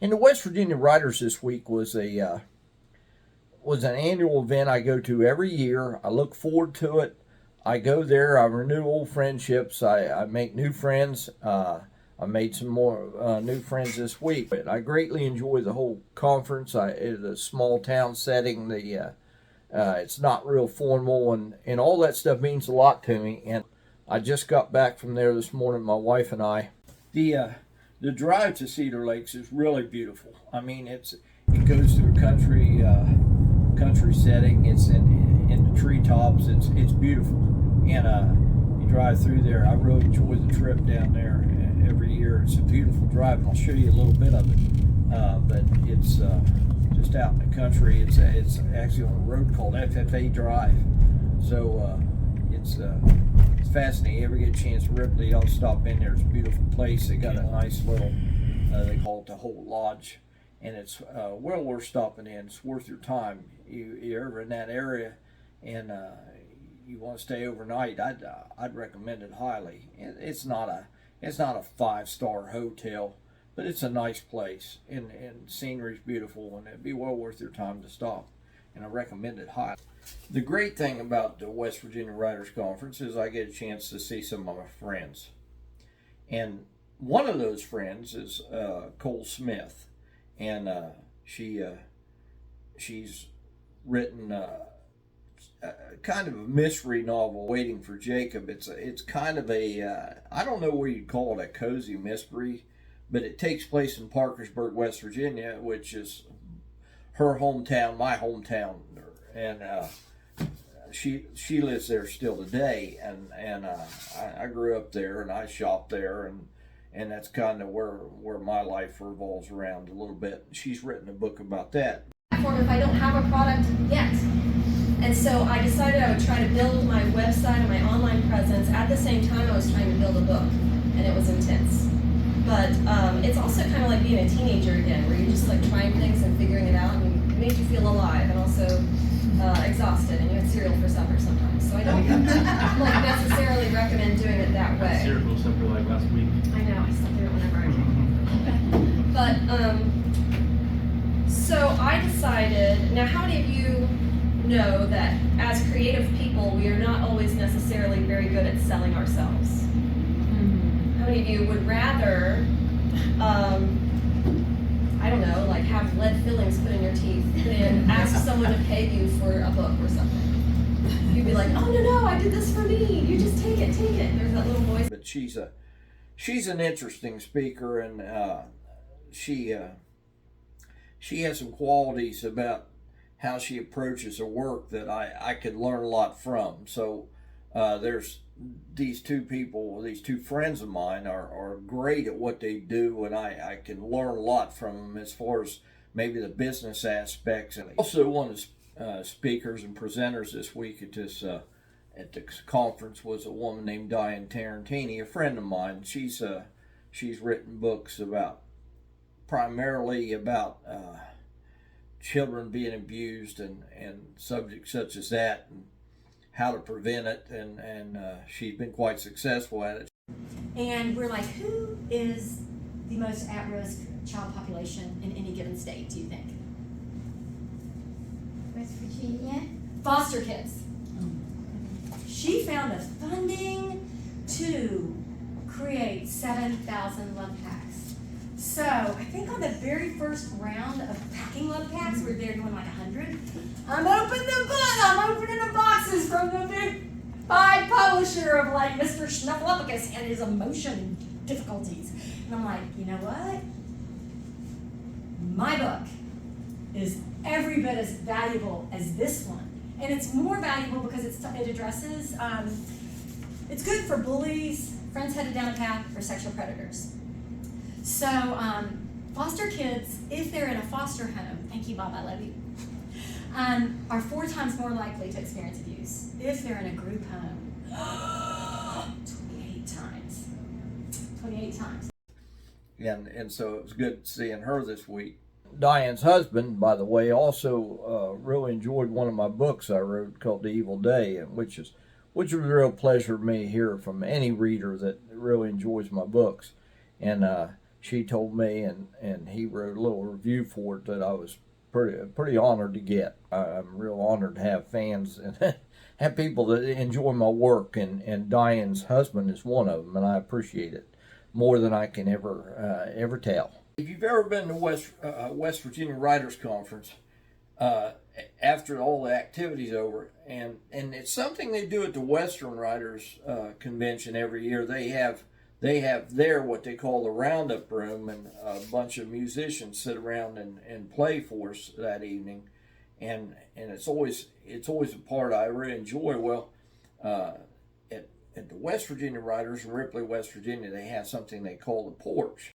And the West Virginia Writers this week was an annual event I go to every year. I look forward to it. I go there. I renew old friendships. I make new friends. I made some more new friends this week. But I greatly enjoy the whole conference. It's a small town setting. It's not real formal, and all that stuff means a lot to me. And I just got back from there this morning, my wife and I. The drive to Cedar Lakes is really beautiful. I mean, it goes through a country setting. It's in the treetops. It's beautiful, and you drive through there. I really enjoy the trip down there every year. It's a beautiful drive, and I'll show you a little bit of it. But it's just out in the country. It's actually on a road called FFA Drive, so it's fascinating. You ever get a chance to Ripley, I'll stop in there. It's a beautiful place. They got a nice little they call it the Holt Lodge, and it's well worth stopping in. It's worth your time. You're ever in that area, and you want to stay overnight, I'd recommend it highly. It's not a 5-star hotel, but it's a nice place, and scenery's beautiful, and it'd be well worth your time to stop, and I recommend it highly. The great thing about the West Virginia Writers Conference is I get a chance to see some of my friends, and one of those friends is Cole Smith, and she's written kind of a mystery novel, Waiting for Jacob. It's kind of a I don't know what you'd call it, a cozy mystery, but it takes place in Parkersburg, West Virginia, which is her hometown, my hometown, and she lives there still today, and I grew up there and I shopped there, and that's kind of where my life revolves around a little bit. She's written a book about that. If I don't have a product yet. And so I decided I would try to build my website and my online presence at the same time I was trying to build a book, and it was intense. But it's also kind of like being a teenager again, where you're just like trying things and figuring it out, and it makes you feel alive and also exhausted, and you had cereal for supper sometimes. So I don't like necessarily recommend doing it that way. Cereal supper like last week. I know, I still do it whenever I can. But so I decided. Now, how many of you know that as creative people, we are not always necessarily very good at selling ourselves? Mm-hmm. How many of you would rather, I don't know, like have lead fillings put in your teeth than ask someone to pay you for a book or something? You'd be like, oh no, I did this for me. You just take it. There's that little voice. But she's an interesting speaker, and she has some qualities about how she approaches her work that I could learn a lot from. So there's these two friends of mine are great at what they do, and I can learn a lot from them as far as maybe the business aspects. And also one of the speakers and presenters this week at the conference was a woman named Diane Tarantini, a friend of mine. She's written books primarily about children being abused and subjects such as that, and how to prevent it, and she's been quite successful at it. And we're like, who is the most at-risk child population in any given state, do you think? West Virginia. Foster kids. She found the funding to create 7,000 love packs. So I think on the very first round of packing love packs, we're there doing like 100. I'm opening the boxes from the big 5 publisher of like Mr. Snuffleupagus and his emotion difficulties. And I'm like, you know what? My book is every bit as valuable as this one. And it's more valuable because it addresses, it's good for bullies, friends headed down a path, or sexual predators. So foster kids, if they're in a foster home, thank you, Bob, I love you, are 4 times more likely to experience abuse. If they're in a group home, 28 times. 28 times. And so it was good seeing her this week. Diane's husband, by the way, also really enjoyed one of my books I wrote called The Evil Day, which was a real pleasure to me to hear from any reader that really enjoys my books. And she told me, and he wrote a little review for it that I was pretty honored to get. I'm real honored to have fans and have people that enjoy my work, and Diane's husband is one of them, and I appreciate it more than I can ever tell. If you've ever been to West Virginia Writers Conference, after all the activity's over, and it's something they do at the Western Writers Convention every year. They have there what they call the roundup room, and a bunch of musicians sit around and play for us that evening, and it's always a part I really enjoy. Well, at the West Virginia Writers in Ripley, West Virginia, they have something they call the porch.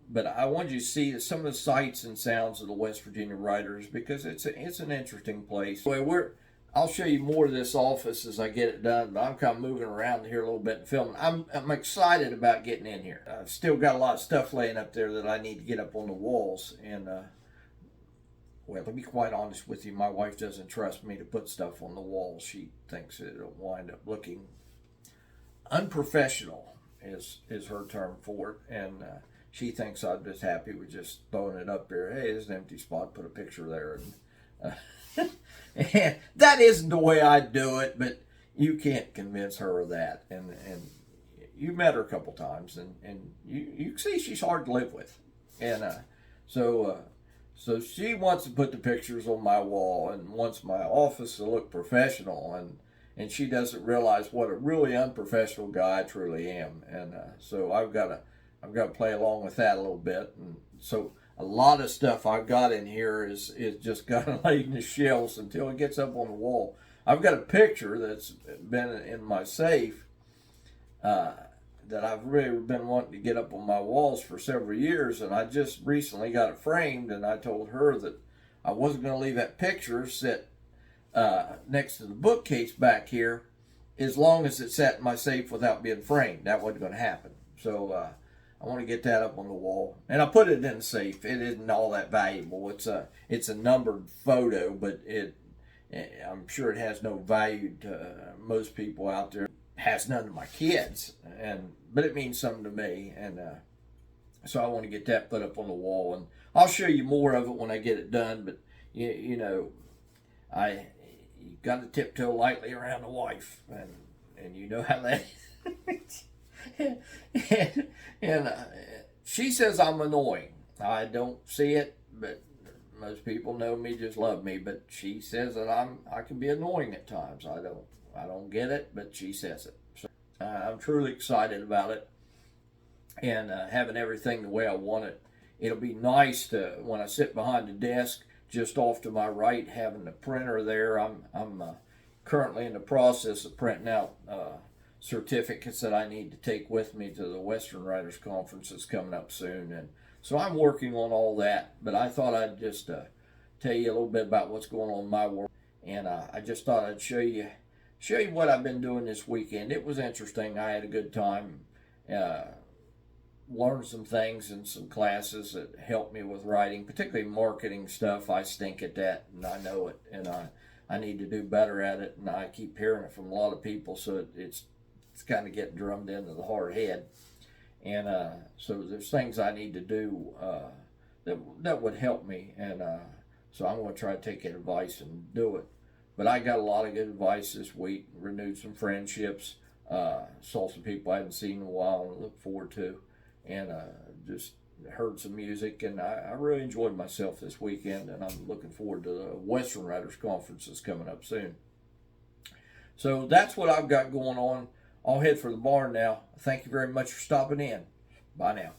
But I want you to see some of the sights and sounds of the West Virginia Writers, because it's an interesting place. Anyway, I'll show you more of this office as I get it done, but I'm kind of moving around here a little bit and filming. I'm excited about getting in here. I've still got a lot of stuff laying up there that I need to get up on the walls, and well, to be quite honest with you, my wife doesn't trust me to put stuff on the walls. She thinks it'll wind up looking unprofessional, is her term for it, and she thinks I'm just happy with just throwing it up there. Hey, there's an empty spot, put a picture there. And, and that isn't the way I do it, but you can't convince her of that. And you met her a couple times, and you can see she's hard to live with. And so she wants to put the pictures on my wall and wants my office to look professional, and she doesn't realize what a really unprofessional guy I truly am. And so I've got to play along with that a little bit. And so a lot of stuff I've got in here is just kind of laid in the shelves until it gets up on the wall. I've got a picture that's been in my safe that I've really been wanting to get up on my walls for several years, and I just recently got it framed, and I told her that I wasn't going to leave that picture sit next to the bookcase back here as long as it sat in my safe without being framed. That wasn't going to happen. So I want to get that up on the wall, and I put it in the safe. It isn't all that valuable. It's a numbered photo, but I'm sure it has no value to most people out there. It has none to my kids, but it means something to me, and so I want to get that put up on the wall, and I'll show you more of it when I get it done. But you know, you got to tiptoe lightly around the wife, and you know how that is. and she says I'm annoying. I don't see it, but most people know me, just love me. But she says that I can be annoying at times. I don't get it, but she says it. So I'm truly excited about it, and having everything the way I want it. It'll be nice to, when I sit behind the desk, just off to my right, having the printer there. I'm currently in the process of printing out certificates that I need to take with me to the Western Writers Conference that's coming up soon, and so I'm working on all that. But I thought I'd just tell you a little bit about what's going on in my world, and I just thought I'd show you what I've been doing this weekend. It was interesting. I had a good time. Learned some things in some classes that helped me with writing, particularly marketing stuff. I stink at that, and I know it, and I need to do better at it, and I keep hearing it from a lot of people, so it's kind of getting drummed into the hard head. And so there's things I need to do that would help me, and so I'm going to try to take advice and do it. But I got a lot of good advice this week, renewed some friendships, saw some people I hadn't seen in a while and look forward to, and just heard some music, and I really enjoyed myself this weekend, and I'm looking forward to the Western Writers Conference that's coming up soon. So that's what I've got going on. I'll head for the barn now. Thank you very much for stopping in. Bye now.